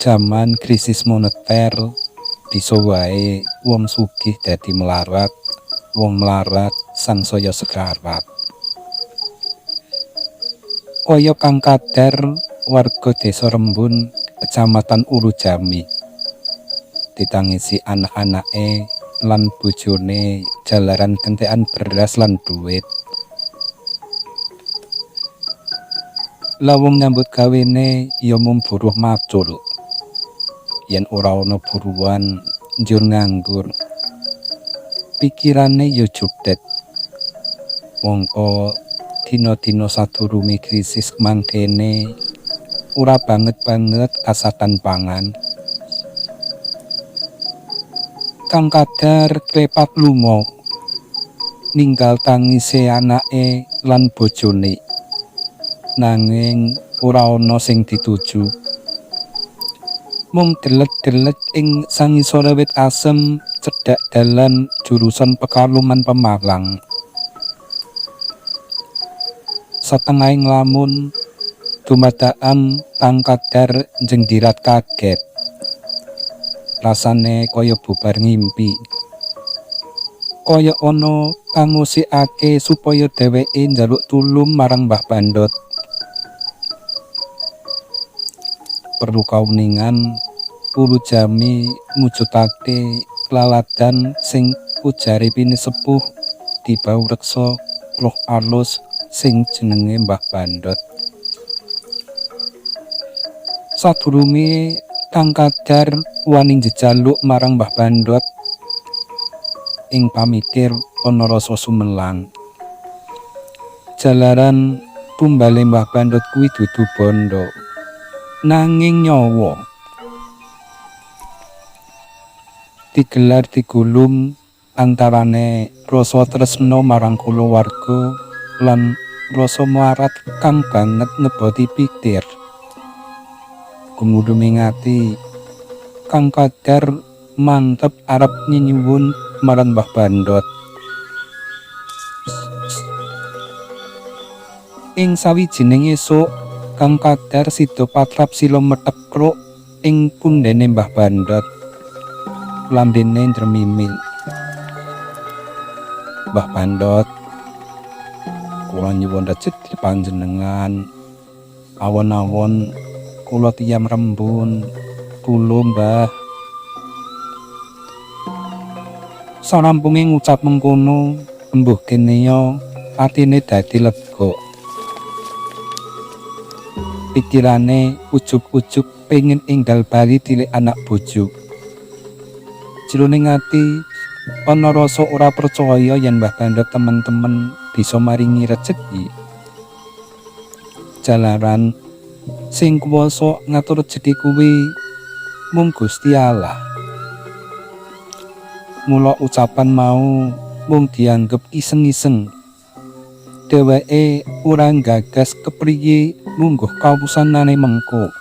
Jaman krisis moneter bisa wae wong sugih dadi melarat, wong melarat sangsaya sekarat. Kaya Kang Kadar, warga Desa Rembun, Kecamatan Ulujami, ditangisi anak-anake lan bojone jalaran kentekan beras lan duit. Lawung nyambut gawene ya mung buruh macul. Yen ora ana buruan njur nganggur, pikirane ya judet. Mongko dina-dina sadurunge krisis mangkene ora banget kasatan pangan. Kang Kadar klepat lunga ninggal tangise anake lan bojone, nanging ora ana sing dituju. Mung delet-delet ing sangisore wit asem cedhak dalan jurusan Pekalongan Pemalang. Setengah nglamun dumadakan Kang Kadar njengdirat kaget. Rasane kaya bubar ngimpi. Kaya ana kang ngusikake supaya dheweke njaluk tulung marang Mbah Bandot. Perlu kauningan Ulujami mujudake laladan sing ujare pinisepuh dibau reksa roh alus sing jenenge Mbah Bandot. Sadurunge Kang Kadar wani njejaluk marang Mbah Bandot, ing pamikir ana rasa sumelang. Jalaran tumbale Mbah Bandot kuwi dudu bondo, nanging nyawa. Digelar digulung antarane rasa tresna marang kulawarga lan rasa mlarat kang banget ngeboti pikir. Gumudhunge ngati, Kang Kadar mantep arep nyuwun marang Mbah Bandot. Ing sawijining esuk, Kang Kadar sida patrap sila metekruk ing pundhene Mbah Bandot. Lambene ndremimil. Mbah Bandot, kula nyuwun rejeki panjenengan. Awon-awon kula tiyang Rembun, tulung Mbah. Sarampunge ngucap mengkono, embuh kene atine dadi lega. Pikirane ujug-ujug pengen enggal bali tilik anak bojo. Jroning ati ana rasa ora percaya yen Mbah Bandot temen-temen bisa maringi rejeki. Jalaran sing kuwasa ngatur rejeki kuwi mung Gusti Allah. Mula ucapan mau mung dianggep iseng-iseng. Dheweke ora gagas kepriye mungguh kawusanane mengko.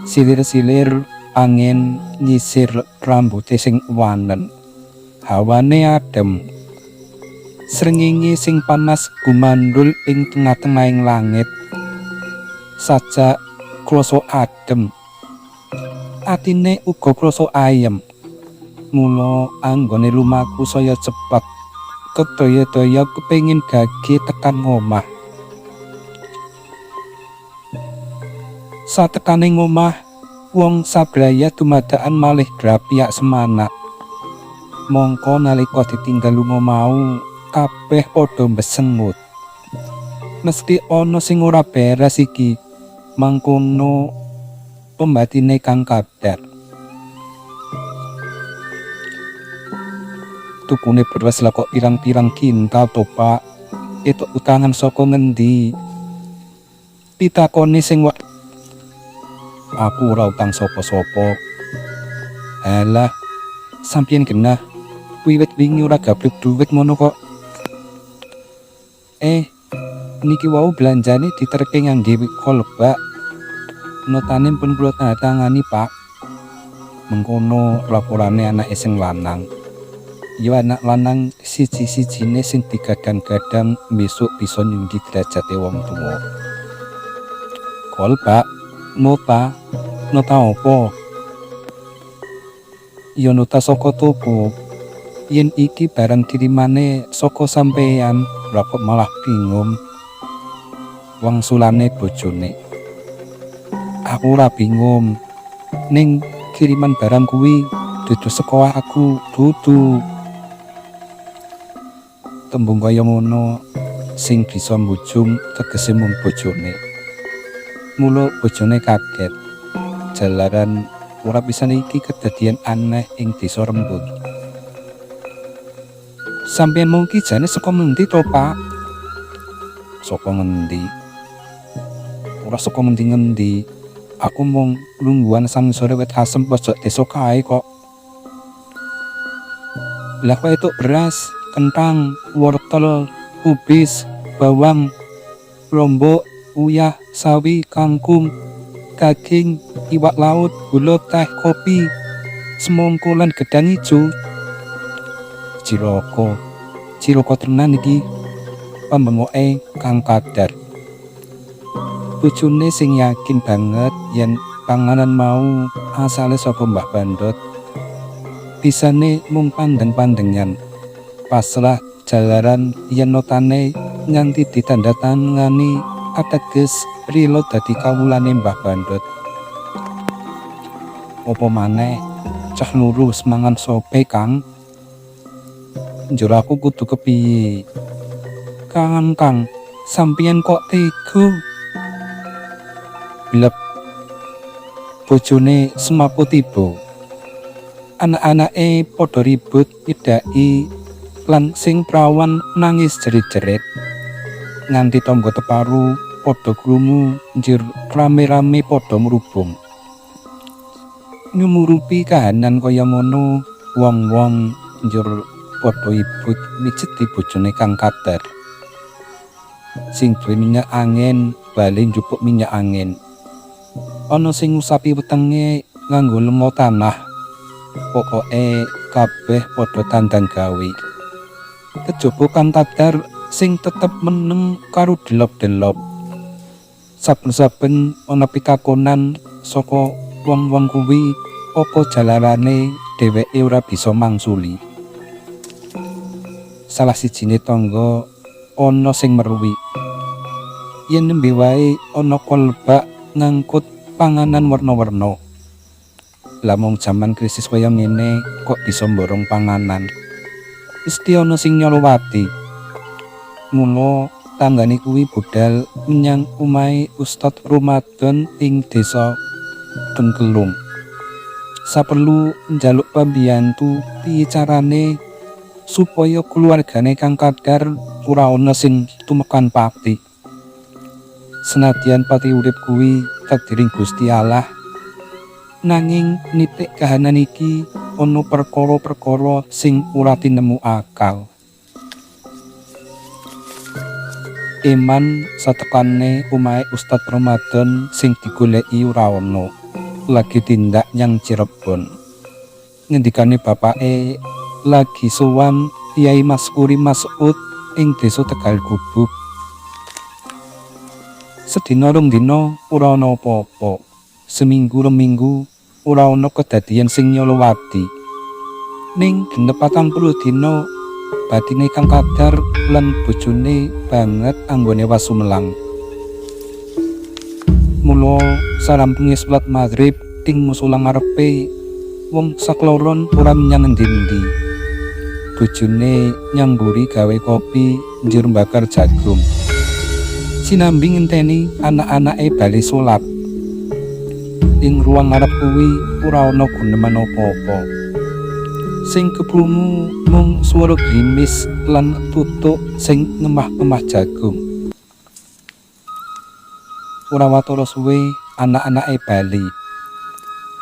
Silir-silir angin nyisir rambuté sing wanen. Hawane adem. Srengenge sing panas gumandul ing tengah-tengahing langit. Sajak krasa adem. Atine uga krasa ayem. Mula anggone lumaku saya cepet. Kedaya-daya kepengin gage tekan ngomah. Satekane ngomah, wong sabraya dumadakan malih grapiak semanak. Mongko nalika ditinggal lunga mau, kabeh padha mbesengut. Mesti ana sing ora beres iki. Mangkono pembatine Kang Kadar. Tukune beras lah kok pirang-pirang kintal to, Pak. Itu utangan saka ngendi? Pitakoni sing aku ora utang sapa-sapa. Alah, sampeyan genah. Wiwit wingi ora gablek duwit ngono kok. Niki wau belanjane diterke ngangge kolbak. Notane pun kula tangani, Pak. Mengkono laporane anake sing lanang. Ya anak lanang siji-sijine sing digadang-gadang besok bisa nyunggi derajate wong tuwa. Kolbak Nota opo? Ya nota saka toko. Yen iki barang kirimane saka sampeyan, lha kok malah bingung. Wangsulane bojone. Aku ora bingung. Ning kiriman barang kuwi dudu saka aku, dudu. Tembung kaya ngono sing bisa mbujung tegese mung bojone. Mula bojone kaget. Jalaran ora pisan iki kedadian aneh ing desa Rembut. Sampeyan mungki jane saka ngendi to, Pak? Saka ngendi? Ora saka ngendi-ngendi. Aku mung lungguhan sore wit asem pojok desa kae kok. Lah kok itu beras, kentang, wortel, kubis, bawang, lombok, uyah, sawi, kangkung, daging, iwak laut, gula, teh, kopi, semongko lan gedang ijo. Ciloko tenan iki. Pembengoke Kang Kadar. Bojone sing yakin banget yen panganan mau asale saka Mbah Bandot. Bisane mung pandeng-pandengan. Pasrah jalaran yen notane nganti ditandatangani ateges rilo dadi kawulane Mbah Bandot. Apa maneh cah lurus mangan sope, Kang? Njur aku kudu kepiye? Kang, sampeyan kok tega? Bilep bojone semapu tiba. Anak-anake padha ribut nyedaki lan sing prawan nangis jerit-jerit. Nganti tangga teparu padha krungu njur rame-rame padha mrubung. Nyumurupi kahanan kaya ngono, wong-wong njur padha ibut mijeti bojone Kang Kadar. Sing duwe minyak angin bali njupuk minyak angin. Ana sing ngusapi wetenge nganggo lemo tanah. Pokoke kabeh padha tandan gawe. Kejaba Kang Kadar sing tetep meneng karo delop-delop. Saben-saben ana pitakonan saka wong-wong kuwi apa jalarane dheweke ora bisa mangsuli. Salah sijine tangga ana sing meruwi. Yen nembe wae ana kolbak ngangkut panganan warna-warna. Lah mung jaman krisis kaya ngene kok bisa mborong panganan. Mesti ana sing nyolowati. Mula tanggane kuwi budal menyang omahe Ustad Ramadan ing desa Dengkelung. Saperlu njaluk pambiyantu piye carane supaya keluargane Kang Kadar ora ana sing tumekan pati. Senadyan pati urip kuwi takdiring Gusti Allah, nanging nitik kahanan iki ana perkara-perkara sing ora tinemu akal. Iman satekane omahe Ustad Ramadan sing digoleki ora ana, lagi tindak nyang Cirebon. Ngendikane bapake lagi sowan Kyai Maskuri Mas'ud ing desa Tegal Gubuk. Sedina rong dina ora ana apa-apa. Seminggu reminggu ora ana kedadian sing nyolowati. Ning genep 40 dina batine Kang Kadar lan bojone banget anggone wasumelang. Mula sarampunge salat maghrib ing musala ngarepe wong sakloron ora menyang endi-endi. Bojone nyangguri gawe kopi njur bakar jagung. Sinambi ngenteni anak-anake bali salat. Ing ruang ngarep kuwi ora ana guneman apa-apa. Sing keprungu mung swara grimis lan tutuk sing ngemah-ngemah jagung. Ora watara suwe anak-anake bali.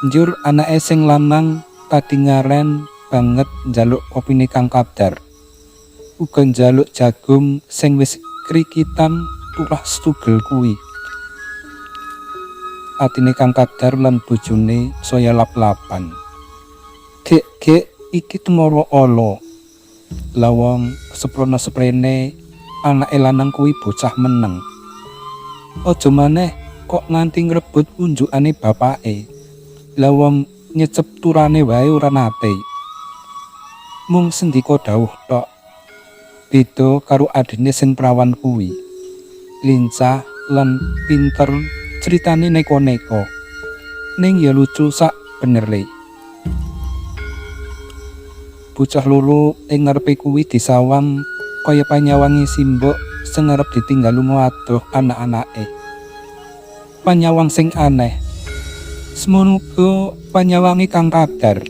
Njur anake sing lanang kadingaren banget njaluk kopine Kang Kadar. Uga njaluk jagung sing wis krikitan turah stugel kuwi. Atine Kang Kadar lan bojone saya lap-lapan. Gek iki temoro ala. Lawang seprona-seprene anake lanang kuwi bocah meneng. Aja maneh kok nganti ngrebut unjukane bapake. Lah wong nyecep turane wae ora nate. Mung sendika dawuh tok. Beda karo adine sing prawan kuwi. Lincah lan pinter ceritane neko-neko. Ning ya lucu sak benere. Bocah loro ing ngarepe kuwi disawang kaya panyawangi simbok sing arep ditinggal lunga adoh anak-anake. Panyawang sing aneh. Semono uga panyawangi Kang Kadar.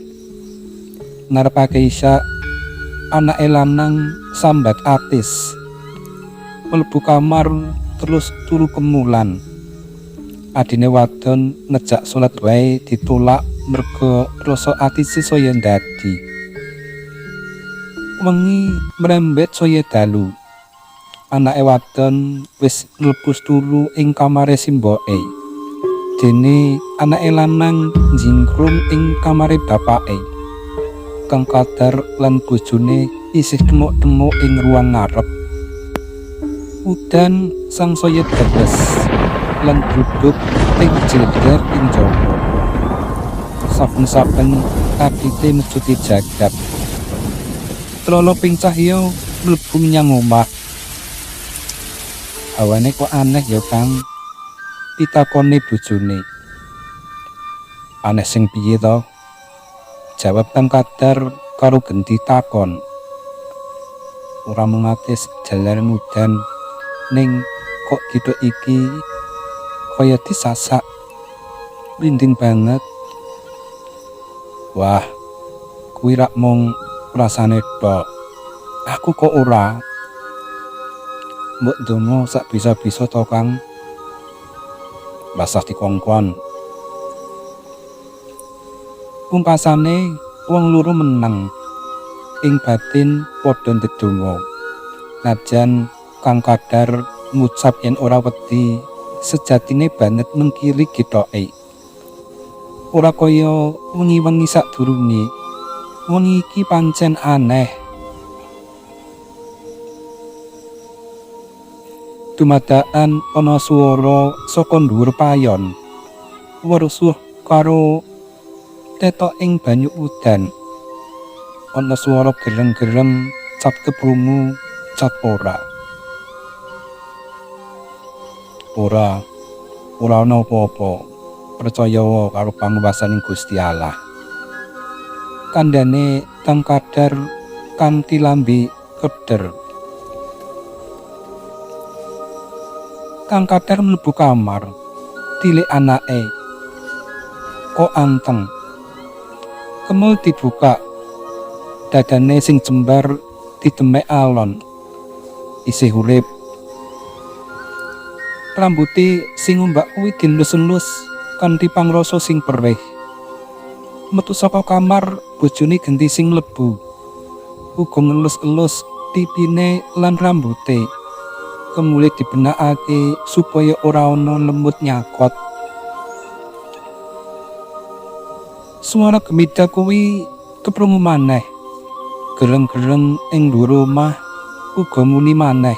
Ngarepake Isya anake lanang sambat atis. Mlebu kamar terus turu kemulan. Adine wadon ngejak salat wae ditolak merga rasa atise saya ndadi. Wengi mrembet saya dalu. Anake wadon wis mlebu turu ing kamare simboke. Dene anake lanang njingkrung ing kamare bapake. Kang Kadar lan bojone isih tengok-tengok ing ruang ngarep. Udan sangsaya deres lan duduk ing jeder ing jaba. Saben-saben kakite mejuti jagad. Trolo ping cahya mlebu menyang omah. Hawane kok aneh ya Kang, pitakone bojone. Aneh sing piye to? Jawab Kang Kadar karo genti takon. Ora mung atis jalaran udan, ning kok gitu iki kaya disasak. Rinding banget. Wah, kuwi rak mung rasane tok. Aku kok ora. Mbok donga sak bisa-bisa to Kang. Basah dikongkon. Pungkasane wong loro meneng. Ing batin padha ndedonga. Najan Kang Kadar ngucap yen ora wedi, sejatine banget mengkiri getoke. Ora kaya wengi-wengi sadurunge. Wengi iki pancen aneh. Dumadakan ana swara saka dhuwur payon. Werusuh karo tetok ing banyu udan. Ana swara gereng-gereng cap keprungu cap ora. Ora ana apa-apa. Percaya karo panguwasaning Gusti Allah. Kandhane Kang Kadar kanthi lambe keder. Kang Kadar mlebu kamar. Tilik anake. Kok anteng. Kemul dibuka. Dadane sing jembar didemek alon. Isih urip. Rambuté sing umbak kuwi dilus-lus kanthi pangrasa sing perih. Metu saka kamar, bojone genti sing mlebu. Uga ngelus-elus pipine lan rambuté. Kemule dibenakake supaya ora ana lemut nyakot. Suara gemida kuwi keprungu maneh. Gereng-gereng ing dhuwur omah uga muni maneh.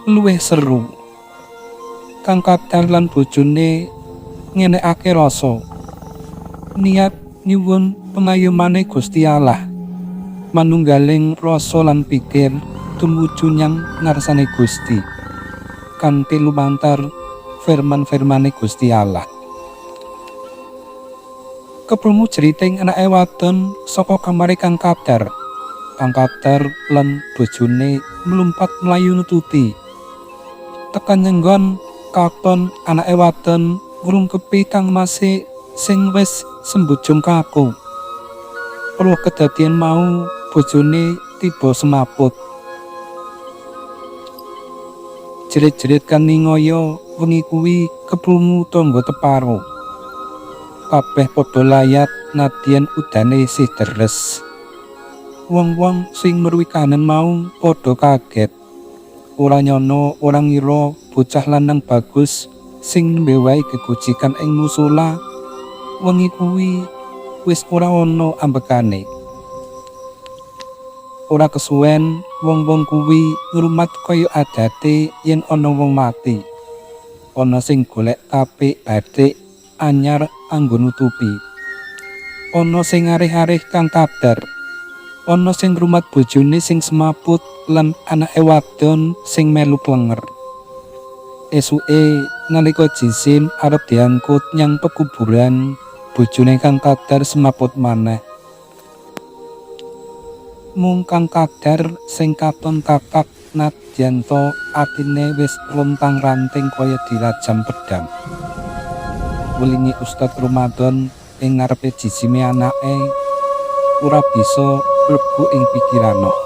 Luwih seru. Kang Kadar lan bojone ngenekake rasa. Niat nyuwun pengayomane Gusti Allah. Manunggaling rasa lan pikir tumuju nyang ngarsane Gusti. Kanthi lumantar firman-firmane Gusti Allah. Keprungu jeriting anake wadon saka kamare Kang Kadar. Kang Kadar lan bojone mlumpat mlayu nututi. Tekan nyenggon kakon anake wadon ngrungkepi kangmase sing wis sembujung kaku. Weruh kedadian mau bojone tiba semaput. Jerit-jerit kan ningaya wengi kuwi keprungu tangga teparo. Kabeh padha layat nadyan udane isih deres. Wong-wong sing meruwi kanen mau padha kaget. Ora nyono ora ngira bocah lanang bagus sing nembe wae gegojikan ing musala wengi kuwi wis ora ana ambekane. Ora kesuwen wong-wong kuwi ngrumat kaya adate yen ana wong mati. ana sing golek tapik batik anyar anggo nutupi, ana sing arih-arih kang kadar, ana sing ngrumat bojone sing semaput lan anake wadon sing melu plenger. Esuke nalika Jisin arep diangkut nyang pekuburan, bojone kang kadar semaput maneh. Mung kang kadar sing katon kakak nadyanto atine wis lontang ranting kaya dirajam pedang. Welingi Ustad Ramadan ing ngarepe jisime anake ora bisa mlebu ing pikirane.